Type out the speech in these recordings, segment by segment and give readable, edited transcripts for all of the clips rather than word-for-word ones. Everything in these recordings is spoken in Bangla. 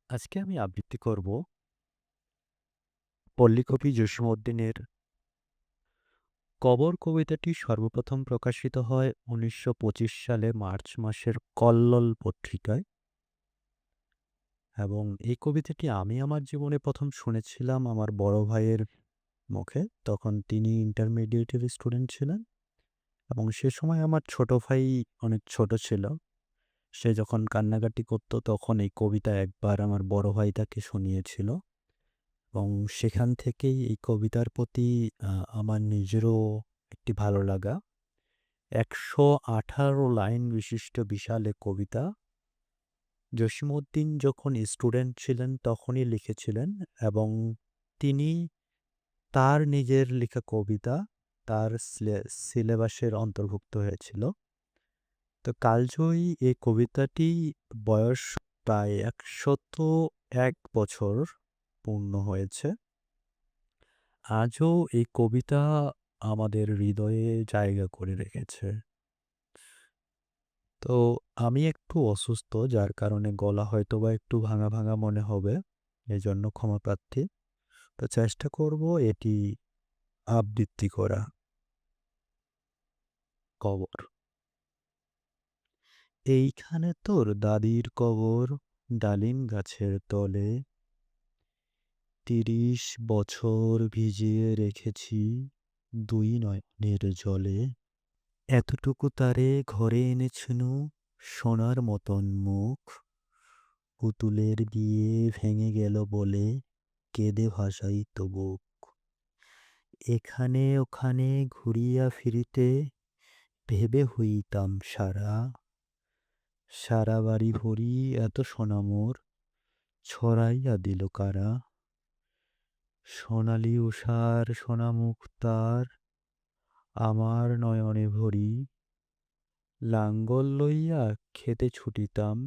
আজকে আমি আবৃত্তি করব পল্লীকবি জসীমউদ্দীনের 'কবর' কবিতাটি সর্বপ্রথম প্রকাশিত হয় ১৯২৫ সালে মার্চ মাসের কল্লোল পত্রিকায় এবং এই কবিতাটি আমি আমার জীবনে প্রথম শুনেছিলাম আমার বড় ভাইয়ের মুখে। তখন তিনি ইন্টারমিডিয়েটের স্টুডেন্ট ছিলেন এবং সে সময় আমার ছোট ভাই অনেক ছোট ছিল। সে যখন কান্নাকাটি করত তখন এই কবিতা একবার আমার বড় ভাই তাকে শুনিয়েছিল। এবং সেখান থেকেই এই কবিতার প্রতি আমার নিজেরও একটি ভালো লাগা। ১১৮ লাইন বিশিষ্ট বিশাল এ কবিতা। জসীমউদ্দীন যখন স্টুডেন্ট ছিলেন তখনই লিখেছিলেন এবং তিনি তার নিজের লেখা কবিতা তার সিলেবাসের অন্তর্ভুক্ত হয়েছিল। তো কালজয়ী এই কবিতাটি বয়স প্রায় ১০১ বছর পূর্ণ হয়েছে। আজও এই কবিতা আমাদের হৃদয়ে জায়গা করে রেখেছে। তো আমি একটু অসুস্থ যার কারণে গলা হয়তোবা একটু ভাঙা, ভাঙা মনে হবে। এজন্য ক্ষমা প্রার্থী। তো চেষ্টা করব এটি আবৃত্তি করা। কবর। এইখানে তোর দাদির কবর ডালিম গাছের তলে। ৩০ বছর ভিজিয়ে রেখেছি ২ নয়নের জলে। এতটুকু তারে ঘরে এনেছিনু সোনার মতন মুখ। পুতুলের বিয়ে ভেঙে গেল বলে কেঁদে ভাসাইত বুক। এখানে ওখানে ঘুরিয়া ফিরিতে ভেবে হইতাম সারা। সারা বাড়ি ভরি এত সোনা মোর ছড়াইয়া দিল কারা। সোনালি উষার সোনামুখ তার আমার নয়নে ভরি। লাঙ্গল লইয়া ক্ষেতে ছুটিতাম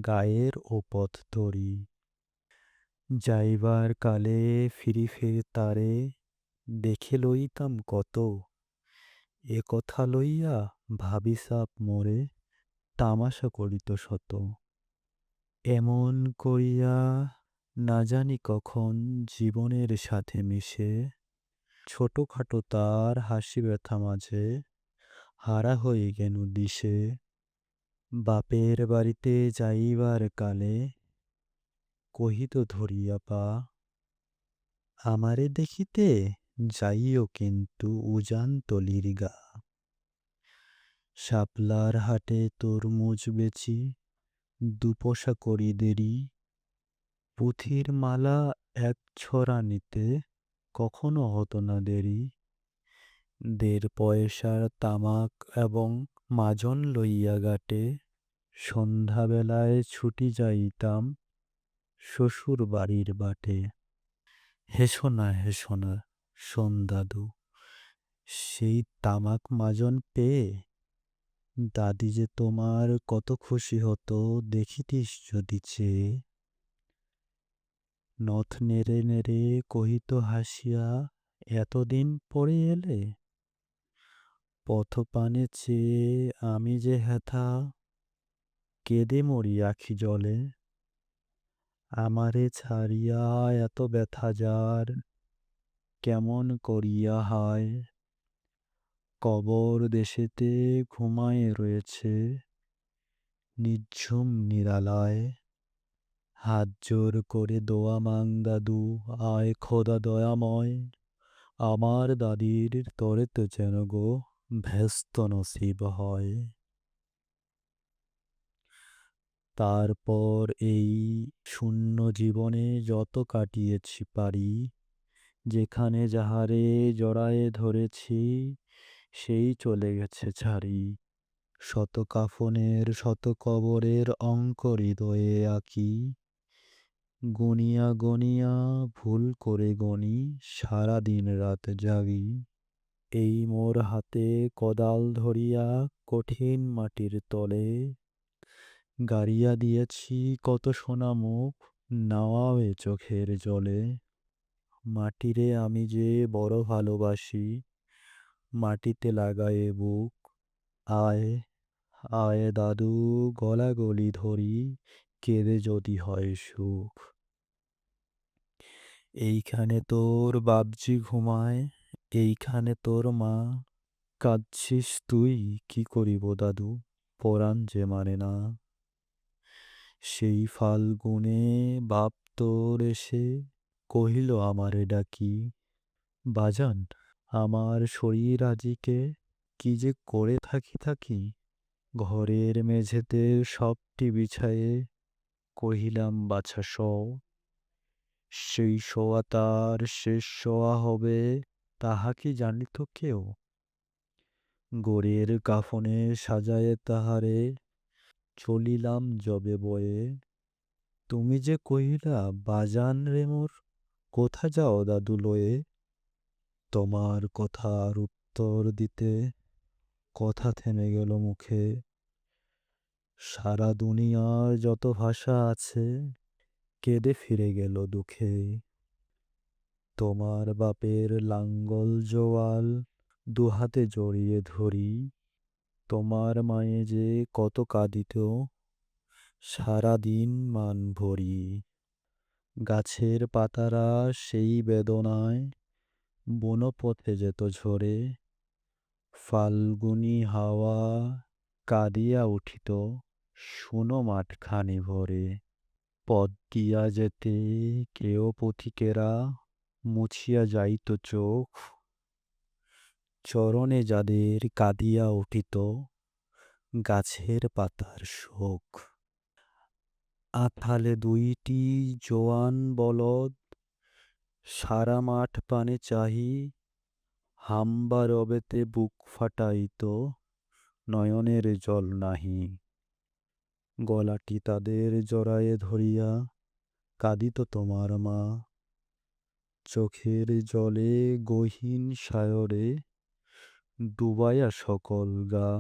গায়ের ওপথ ধরি। যাইবার কালে ফিরি ফিরে তারে দেখে লইতাম কত। এ কথা লইয়া ভাবিসাব মোরে তামাশা করিত শত। এমন করিয়া না জানি কখন জীবনের সাথে মিশে ছোটখাটো তার হাসি ব্যথা মাঝে হারা হয়ে গেনু দিশে। বাপের বাড়িতে যাইবার কালে কহিত ধরিয়া পা, আমারে দেখিতে যাইও কিন্তু উজান তলির গা। শাপলার হাটে তরমুজ বেচি ২ পয়সা করি দেরি। পুঁথির মালা ১ ছড়া নিতে কখনো হতো না দেরি। ১.৫ পয়সার তামাক এবং মাজন লইয়া ঘাটে সন্ধ্যাবেলায় ছুটি যাইতাম শ্বশুর বাড়ির বাটে। হেসো না শোন দাদু, সেই তামাক মাজন পেয়ে দাদি যে তোমার কত খুশি হতো দেখিতিস যদি চেয়ে। নথ নেড়ে নেড়ে কহিত হাসিয়া, এতদিন পরে এলে। পথপানে চেয়ে আমি যে হেথা কেঁদে মরি আখি জলে। আমারে ছাড়িয়া এত ব্যথা যার কেমন করিয়া হায়। কবর দেশেতে ঘুমায়ে রয়েছে নিঝুম নিরালায়। হাত জোর করে দোয়া মাং দাদু, আয় খোদা দয়াময়। আমার দাদির তরেতে যেন গো ব্যস্ত নসিব হয়। তারপর এই শূন্য জীবনে যত কাটিয়েছি পারি, যেখানে যাহারে জড়ায়ে ধরেছি সেই চলে গেছে ছাড়ি। শত কাফনের শত কবরের অঙ্ক হৃদয়ে আঁকি। গনিয়া গনিয়া ভুল করে গনি সারাদিন রাত জাগি। এই মোর হাতে কোদাল ধরিয়া কঠিন মাটির তলে গাড়িয়া দিয়েছি কত সোনা মুখ নাওয়া এ চোখের জলে। মাটিরে আমি যে বড় ভালোবাসি, মাটিতে লাগায়ে বুক। আয়, আয় দাদু গলাগলি ধরি, কেঁদে যদি হয় সুখ। এইখানে তোর বাপজি ঘুমায়, এইখানে তোর মা। কাঁদছিস তুই, কি করিব দাদু, পরাণ যে মানে না। সেই ফাল্গুনে বাপ তোর এসে কহিল আমারে ডাকি, বাজান আমার শরীর আজিকে কি যে করে থাকি। ঘরের মেঝেতে সবটি বিছায়ে কহিলাম বাছা শও। সেই শোয়া তার শেষ শোয়া হবে, তাহা কি জানিত কেউ। গোরের কাফনে সাজায়ে তাহারে চলিলাম যবে বয়ে। তুমি যে কহিলা বাজান রে মোর, কোথা যাও দাদু লয়ে। তোমার কথার উত্তর দিতে কথা থেমে গেল মুখে। সারা দুনিয়ার যত ভাষা আছে কেঁদে ফিরে গেল দুঃখে। তোমার বাপের লাঙ্গল জোয়াল দুহাতে জড়িয়ে ধরি। তোমার মায়ে যে কত কাঁদিত সারাদিন মান ভরি। গাছের পাতারা সেই বেদনায় বনপথে যেত ঝরে। ফাল্গুনী হাওয়া কাঁদিয়া উঠিত শুনো মাঠখানি ভরে। পথ দিয়া যেতে কেউ পথিকেরা মুছিয়া যাইত চোখ। চরণে যাদের কাঁদিয়া উঠিত গাছের পাতার শোক। আঁথালে দুইটি জোয়ান বলদ সারা মাঠ পানে চাহি। হাম্বা রবেতে বুক ফাটাইত নয়নের জল নাহি। গলাটি তাদের জড়ায়ে ধরিয়া কাঁদিত তোমার মা। চোখের জলে গহীন সায়রে ডুবাইয়া সকল গা।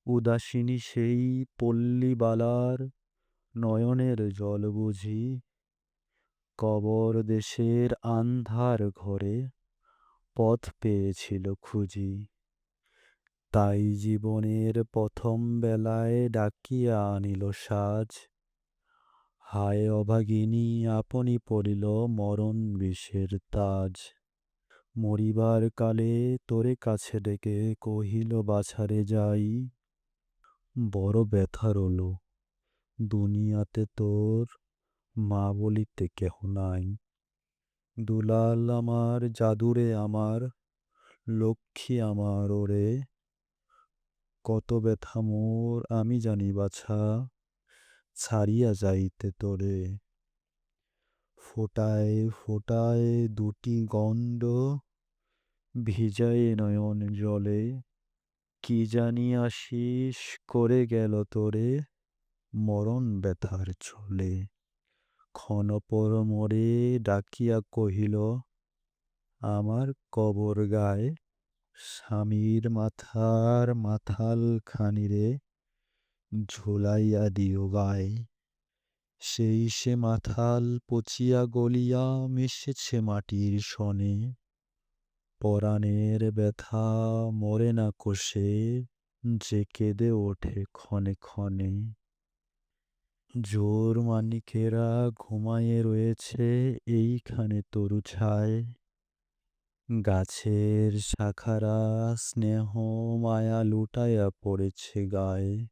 উদাসিনী সেই পল্লীবালার নয়নের জল বুঝি। কবর দেশের আন্ধার ঘরে পথ পেয়েছিল খুঁজি। তাই জীবনের প্রথম বেলায় ডাকিয়া আনিল সাজ। হায় অভাগিনী আপনি পড়িল মরণ বিষের তাজ। মরিবার কালে তোরে কাছে ডেকে কহিল বাছারে যাই। বড় ব্যথা রোল, দুনিয়াতে তোর মা বলিতে কেহ নাই। দুলাল আমার, জাদুরে আমার, লক্ষ্মী আমার ওরে। কত ব্যথা মোর আমি জানি বাছা, ছাড়িয়া যাইতে তোরে। ফোটায় ফোটায় দুটি গণ্ড ভিজায়ে নয়ন জলে। কি জানি আশিস করে গেল তোরে মরণ ব্যথার ছলে। ক্ষণপর মোরে ডাকিয়া কহিল আমার কবর গায়ে স্বামীর মাথার মাথাল খানিরে ঝুলাইয়া দিও গায়ে। সেই সে মাথাল পচিয়া গলিয়া মিশেছে মাটির সনে। পরাণের ব্যথা মরে না কোষে, যে কেঁদে ওঠে ক্ষণে ক্ষণে। জোর মানিকেরা ঘুমায়ে রয়েছে এইখানে তরু ছায়। গাছের শাখারা স্নেহ মায়া লুটাইয়া পড়েছে গায়ে।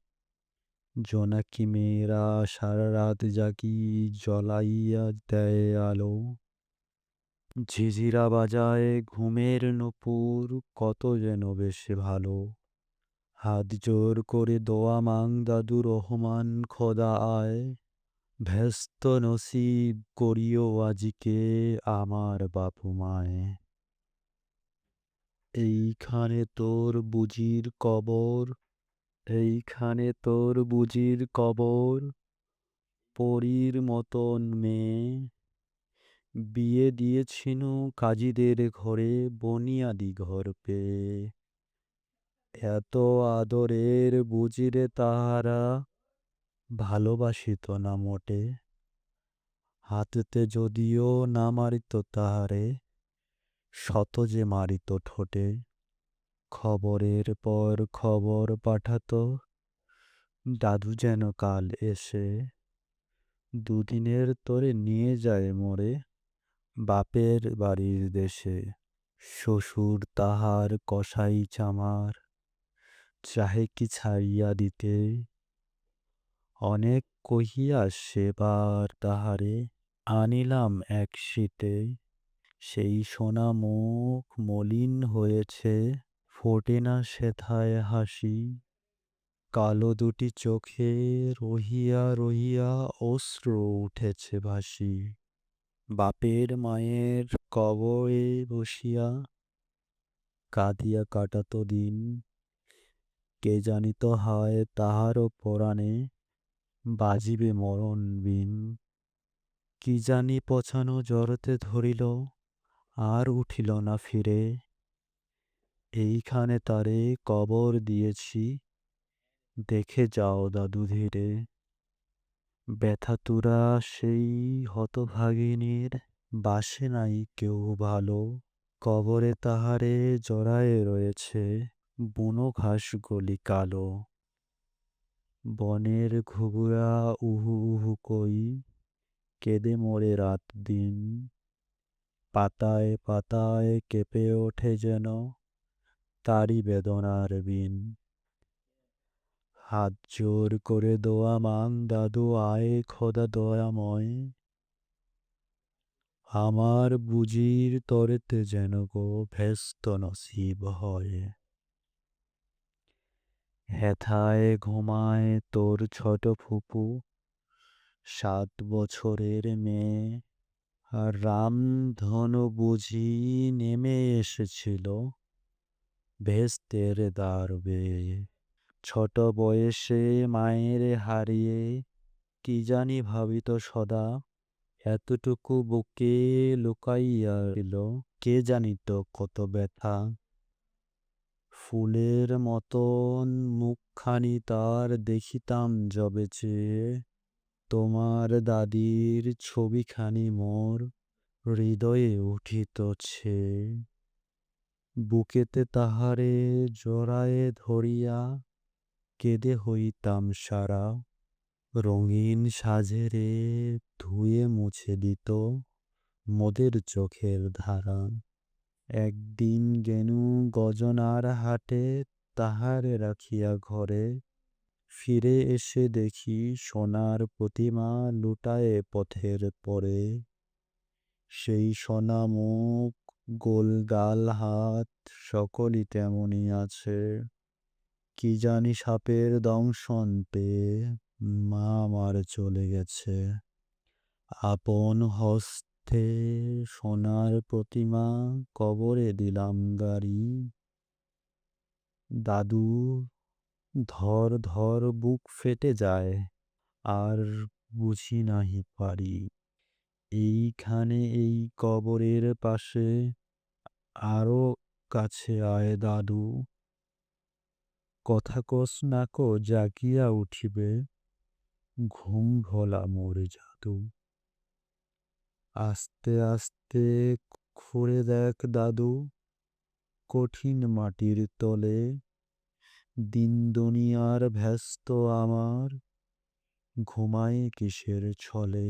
জোনাকি মেয়েরা সারা রাত জাগি জ্বলাইয়া দেয় আলো। ঝিঝিরা বাজায় ঘুমের নূপুর কত যেন বেশে ভালো। হাত জোর করে দোয়া মাং দাদু রহমান খোদা আয়। ব্যস্ত নসিব করিও আজিকে আমার বাপু মায়। এইখানে তোর বুজির কবর, এইখানে তোর বুজির কবর। পরীর মতন মেয়ে বিয়ে দিয়েছিনু কাজীদের ঘরে বনিয়াদি ঘর পেয়ে। এত আদরের বুজিরে তাহারা ভালোবাসিত না মোটে। হাতেতে যদিও না মারিত তাহারে শত যে মারিত ঠোঁটে। খবরের পর খবর পাঠাতো দাদু যেন কাল এসে দুদিনের তরে নিয়ে যায় মোরে বাপের বাড়ির দেশে। শ্বশুর তাহার কসাই চামার চাহে কি ছাড়িয়া দিতে, অনেক কহিয়া সেবার তাহারে আনিলাম এক শীতে। সেই সোনা মুখ মলিন হয়েছে, ফোটে না সেথায় হাসি। কালো দুটি চোখে রহিয়া রহিয়া অশ্রু উঠেছে ভাসি। বাপের মায়ের কবরে বসিয়া কাঁদিয়া কাটাত দিন, কে জানিত হয় তাহারও পরাণে বাজিবে মরণ বিন। কি জানি পছানো জড়তে ধরিল, আর উঠিল না ফিরে। এইখানে তারে কবর দিয়েছি, দেখে যাও দাদু ধীরে। ব্যথাতুরা সেই হতভাগিনীর বাসে নাই কেউ ভালো, কবরে তাহারে জড়ায়ে রয়েছে বুনো ঘাসগুলি কালো। বনের ঘুঘুরা উহু উহু কই কেঁদে মরে রাত দিন, পাতায় পাতায় কেঁপে ওঠে যেন তারি বেদনার বিন। হাত জোর করে দোয়া মান দাদু আয় খোদা দয়াময়, আমার বুঝির তরেতে যেন গো ভেস্ত নসিব হয়। হেথায় ঘুমায় তোর ছোট ফুপু, 7 বছরের মেয়ে। আর রামধনু বুঝি নেমে এসেছিল ভেস্তের দ্বার বেয়ে। ছোট বয়সে মায়ের হারিয়ে কি জানি ভাবিত সদা, এতটুকু বুকে লুকাইয়া ছিল কে জানিত কত ব্যথা। ফুলের মতন মুখখানি তার দেখিতাম যবে চেয়ে, তোমার দাদির ছবিখানি মোর হৃদয়ে উঠিত ছেয়ে। বুকেতে তাহারে জড়ায়ে ধরিয়া কেঁদে হইতাম সারা, রঙিন সাজেরে ধুয়ে মুছে দিত মোদের চোখের ধারা। একদিন গেনু গজনার হাটে তাহারে রাখিয়া ঘরে, ফিরে এসে দেখি সোনার প্রতিমা লুটায়ে পথের পরে। সেই সোনা মুখ গোলগাল হাত সকলই তেমনি আছে, কি জানি সাপের দংশন পেয়ে মা আমার চলে গেছে। আপন হস্তে সোনার প্রতিমা কবরে দিলাম গাড়ি, দাদু ধর ধর বুক ফেটে যায় আর বুঝি নাহি পারি। এইখানে এই কবরের পাশে আরো কাছে আয় দাদু, কথা কস নাকো জাগিয়া উঠিবে ঘুম ভোলা মোর জাদু। আস্তে আস্তে খুঁড়ে দেখ দাদু কঠিন মাটির তলে, দিন দুনিয়ার ব্যস্ত আমার ঘুমায় কিসের ছলে।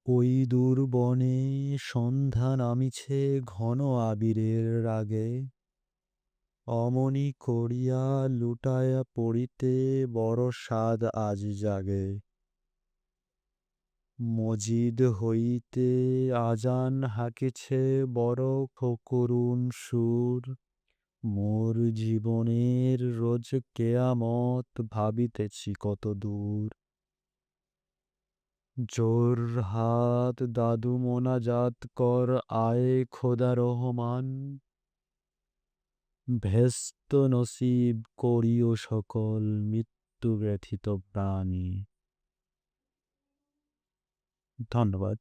ওই দূর বনে সন্ধ্যা নামিছে ঘন আবিরের রাগে, অমনি করিয়া লুটায়া পড়িতে বড় সাধ আজ জাগে। মজিদ হইতে আজান হাঁকিছে বড় করুণ সুর, মোর জীবনের রোজ কেয়ামত ভাবিতেছি কত দূর। জোর হাত দাদু মোনাজাত কর আয়ে খোদা রহমান, ভেস্ত নসিব করিও সকল মৃত্যু ব্যথিত প্রাণী। ধন্যবাদ।